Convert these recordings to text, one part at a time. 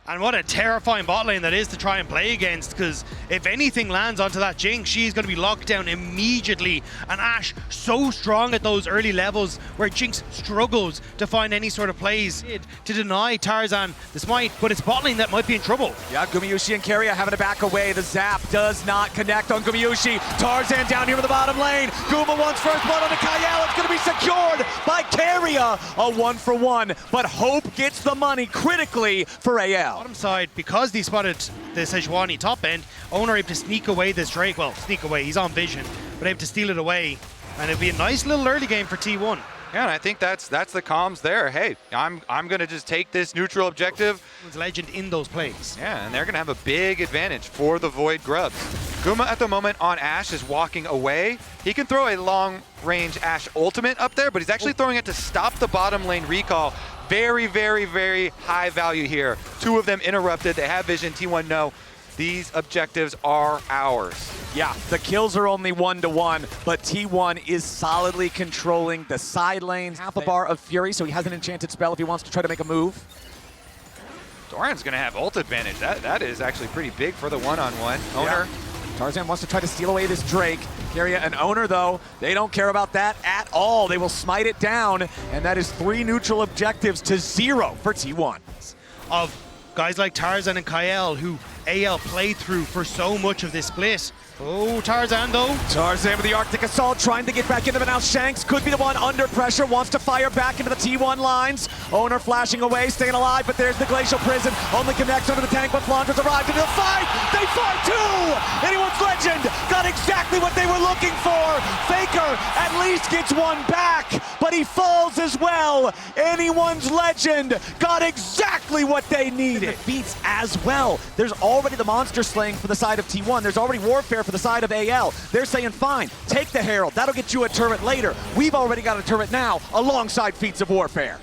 And what a terrifying bot lane that is to try and play against, because if anything lands onto that Jinx, she's going to be locked down immediately. And Ashe so strong at those early levels where Jinx struggles to find any sort of plays to deny Tarzan the smite, but it's bot lane that might be in trouble. Yeah, Gumayusi and Keria having to back away. The zap does not connect on Gumayusi. Tarzan down here in the bottom lane. Guma wants first blood on the Kyle. It's going to be secured by Keria. A 1-for-1, but Hope gets the money critically for AL. Bottom side, because they spotted the Sejuani top end, Owner able to sneak away this Drake. Well, sneak away, he's on vision, but able to steal it away. And it'll be a nice little early game for T1. Yeah, and I think that's the comms there. Hey, I'm gonna just take this neutral objective. Legend in those plays. Yeah, and they're gonna have a big advantage for the Void Grubs. Guma at the moment on Ashe is walking away. He can throw a long-range Ashe ultimate up there, but he's actually throwing it to stop the bottom lane recall. Very, very, very high value here. Two of them interrupted. They have vision. T1 no. These objectives are ours. Yeah, the kills are only 1-to-1, but T1 is solidly controlling the side lanes. Half a bar of Fury, so he has an enchanted spell if he wants to try to make a move. Doran's gonna have ult advantage. That is actually pretty big for the one-on-one. Owner. Yeah. Tarzan wants to try to steal away this Drake. Keria and Owner, though, they don't care about that at all. They will smite it down, and that is 3 neutral objectives to 0 for T1. Of guys like Tarzan and Kyle, who AL played through for so much of this split. Oh, Tarzan though. Tarzan with the Arctic Assault trying to get back into it now. Shanks could be the one under pressure, wants to fire back into the T1 lines. Owner flashing away, staying alive, but there's the Glacial Prison. Only connects under the tank, but Flandra's arrived into the fight. They fight too! Anyone's Legend got exactly what they were looking for. Faker at least gets one back, but he falls as well. Anyone's Legend got exactly what they needed. Defeats as well. There's already the monster slaying for the side of T1. There's already warfare for the side of AL. They're saying, fine, take the Herald. That'll get you a turret later. We've already got a turret now alongside feats of warfare.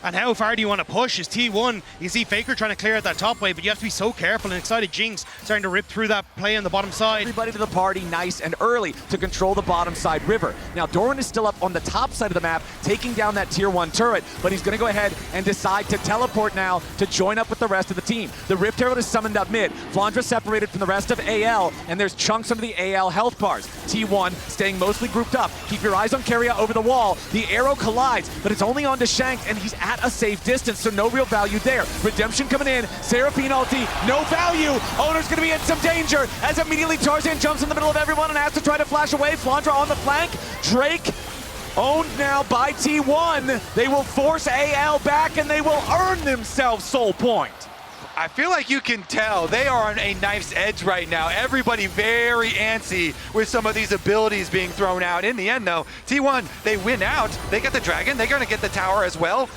And how far do you want to push? Is T1, you see Faker trying to clear out that top wave, but you have to be so careful. And excited Jinx starting to rip through that play on the bottom side. Everybody to the party nice and early to control the bottom side river. Now Doran is still up on the top side of the map, taking down that tier 1 turret, but he's going to go ahead and decide to teleport now to join up with the rest of the team. The Rift Herald is summoned up mid. Flandra separated from the rest of AL, and there's chunks under the AL health bars. T1 staying mostly grouped up. Keep your eyes on Keria over the wall. The arrow collides, but it's only on to Shank, and he's at a safe distance, so no real value there. Redemption coming in, Seraphine ulti, no value. Owner's gonna be in some danger as immediately Tarzan jumps in the middle of everyone and has to try to flash away. Flandra on the flank. Drake owned now by T1. They will force AL back and they will earn themselves soul point. I feel like you can tell they are on a knife's edge right now. Everybody very antsy with some of these abilities being thrown out. In the end, though, T1, they win out. They get the dragon. They're going to get the tower as well.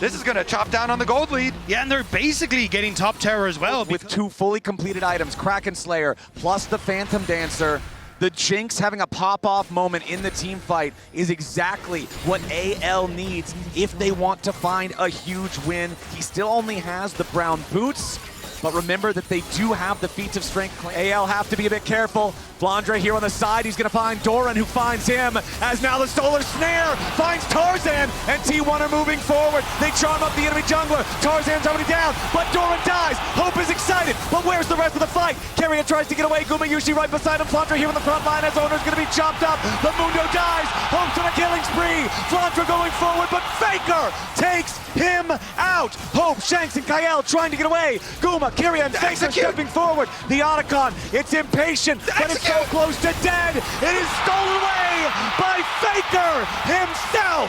This is going to chop down on the gold lead. Yeah, and they're basically getting top tower as well. With 2 fully completed items, Kraken Slayer plus the Phantom Dancer. The Jinx having a pop-off moment in the team fight is exactly what AL needs if they want to find a huge win. He still only has the brown boots, but remember that they do have the feats of strength. AL have to be a bit careful. Flandra here on the side, he's gonna find Doran, who finds him, as now the Solar Snare finds Tarzan, and T1 are moving forward. They charm up the enemy jungler. Tarzan's already down, but Doran dies. Hope is excited, but where's the rest of the fight? Keria tries to get away, Gumayusi right beside him. Flandra here on the front line as Owner's gonna be chopped up. The Mundo dies, Hope's on a killing spree. Flandra going forward, but Faker takes him out. Hope, Shanks, and Kyle trying to get away. Guma, Keria, and Faker stepping forward. The Otacon, it's impatient, but it's so close to dead. It is stolen away by Faker himself.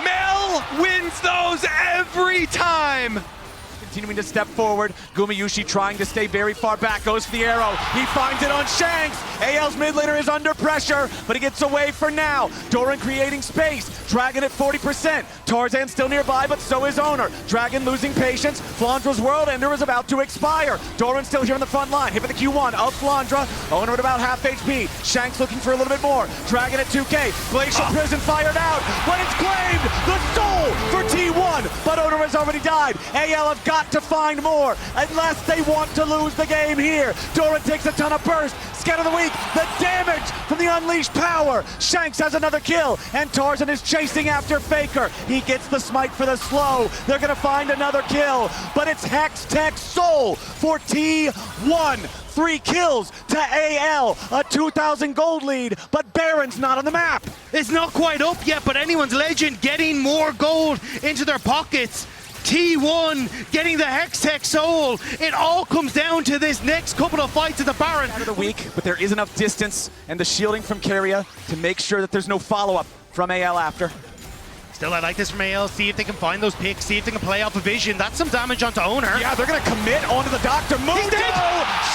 Mel wins those every time. Continuing to step forward, Gumayusi trying to stay very far back, goes for the arrow. He finds it on Shanks. AL's mid laner is under pressure, but he gets away for now. Doran creating space, Dragon at 40%. Tarzan still nearby, but so is Owner. Dragon losing patience. Flandra's World Ender is about to expire. Doran still here on the front line, hit with the Q1 of Flandra. Owner at about half HP. Shanks looking for a little bit more. Dragon at 2K. Glacial Prison fired out, but it's claimed. The soul soul for T1, but Owner has already died. AL have got to find more, unless they want to lose the game here. Doran takes a ton of burst. Scout of the week, the damage from the unleashed power. Shanks has another kill, and Tarzan is chasing after Faker. He gets the smite for the slow. They're gonna find another kill, but it's Hex Tech Soul for T1. 3 kills to AL, a 2,000 gold lead, but Baron's not on the map. It's not quite up yet, but anyone's legend getting more gold into their pockets. T1 getting the Hex Tech Soul. It all comes down to this next couple of fights at the Baron. Out of the week, but there is enough distance and the shielding from Keria to make sure that there's no follow-up from AL after. Still, I like this from AL. See if they can find those picks. See if they can play off a vision. That's some damage onto Owner. Yeah, they're going to commit onto the Doctor. Mundo!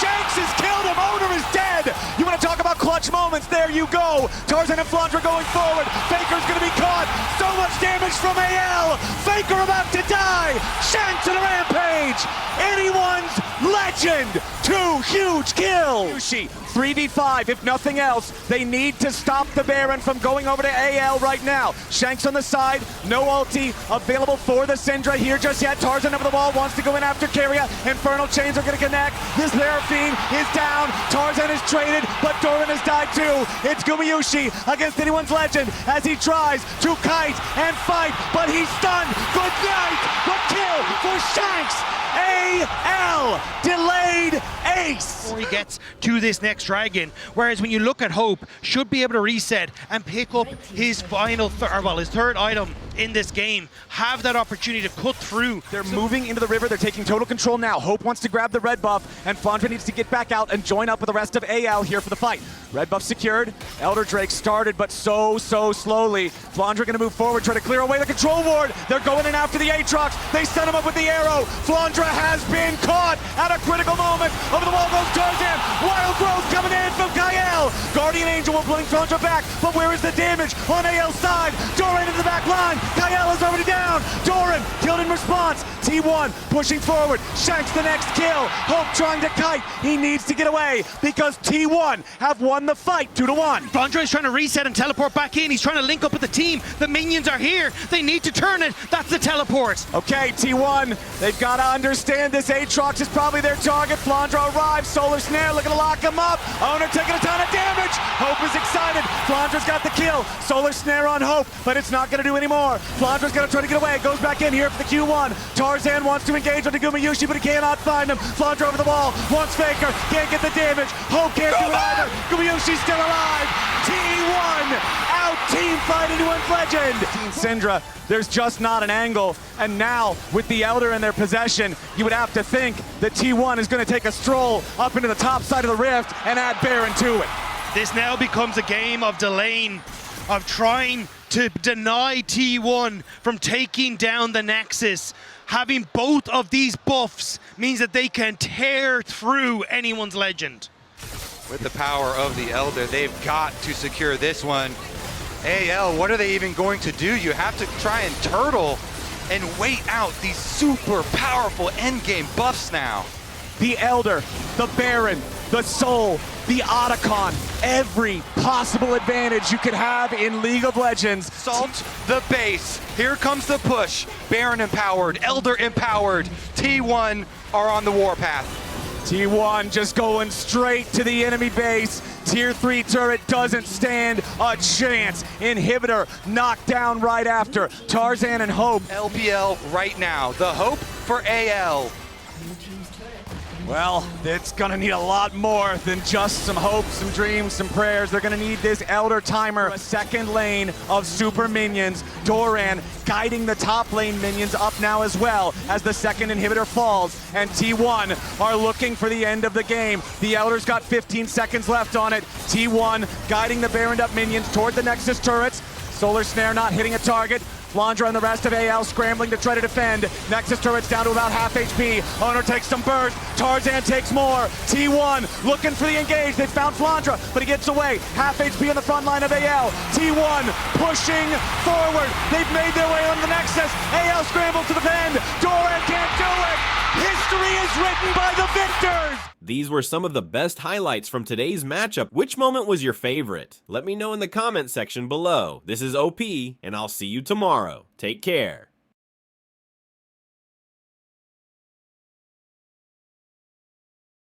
Shanks has killed him. Owner is dead. You want to talk about clutch moments? There you go. Tarzan and Flandra going forward. Faker's going to be caught. So much damage from AL. Faker about to die. Shanks in a rampage. Anyone's legend. 2 huge kills. Yushi, 3v5. If nothing else, they need to stop the Baron from going over to AL right now. Shanks on the side. No ulti available for the Syndra here just yet. Tarzan over the wall wants to go in after Keria. Infernal Chains are going to connect. This Seraphine is down. Tarzan is traded, but Doran has died too. It's Gumayushi against anyone's legend as he tries to kite and fight, but he's stunned. Good night, but kill for Shanks. AL delayed ace. Before he gets to this next dragon, whereas when you look at Hope, should be able to reset and pick up his his third item in this game, have that opportunity to cut through. They're moving into the river. They're taking total control now. Hope wants to grab the red buff, and Flandra needs to get back out and join up with the rest of AL here for the fight. Red buff secured. Elder Drake started, but so slowly. Flandra going to move forward, try to clear away the control ward. They're going in after the Aatrox. They set him up with the arrow. Flandra has been caught at a critical moment. Over the wall goes Tarzan. Wild Growth coming in from Kael. Guardian Angel will bring Flandra back, but where is the damage on AL's side? Doran into the back line. Kael is already down. Doran killed in response. T1 pushing forward. Shanks the next kill. Hope trying to kite. He needs to get away because T1 have won the fight 2-1. Flandra is trying to reset and teleport back in. He's trying to link up with the team. The minions are here. They need to turn it. That's the teleport. Okay, T1, they've got to understand this Aatrox is probably their target. Flandra arrives. Solar Snare looking to lock him up. Owner taking a ton of damage. Hope is excited. Flandra's got the kill. Solar Snare on Hope, but it's not going to do any more. Flandra's going to try to get away. Goes back in here for the Q1. Tarzan wants to engage on Gumayushi, but he cannot find him. Flandra over the wall. Wants Faker. Can't get the damage. Hope can't do it either. Gumayushi's still alive. T1 out team fight anyone's legend. Team Syndra, there's just not an angle. And now with the Elder in their possession, you would have to think that T1 is going to take a stroll up into the top side of the rift and add Baron to it. This now becomes a game of delaying, of trying to deny T1 from taking down the Nexus. Having both of these buffs means that they can tear through anyone's legend. With the power of the Elder, they've got to secure this one. AL, what are they even going to do? You have to try and turtle and wait out these super powerful endgame buffs now. The Elder, the Baron, the Soul, the Otacon, every possible advantage you could have in League of Legends. Salt the base. Here comes the push. Baron empowered, Elder empowered. T1 are on the warpath. T1 just going straight to the enemy base. Tier 3 turret doesn't stand a chance. Inhibitor knocked down right after. Tarzan and Hope. LPL right now. The hope for AL. Well, it's gonna need a lot more than just some hopes, some dreams, some prayers. They're gonna need this Elder timer. A second lane of super minions. Doran guiding the top lane minions up now as well as the second inhibitor falls. And T1 are looking for the end of the game. The Elder's got 15 seconds left on it. T1 guiding the Baroned up minions toward the Nexus turrets. Solar Snare not hitting a target. Flandra and the rest of AL scrambling to try to defend. Nexus turret's down to about half HP. Owner takes some burst. Tarzan takes more. T1 looking for the engage. They found Flandra, but he gets away. Half HP in the front line of AL. T1 pushing forward. They've made their way on the Nexus. AL scramble to defend. Doran can't do it. History is written by the victors. These were some of the best highlights from today's matchup. Which moment was your favorite? Let me know in the comment section below. This is OP, and I'll see you tomorrow. Take care.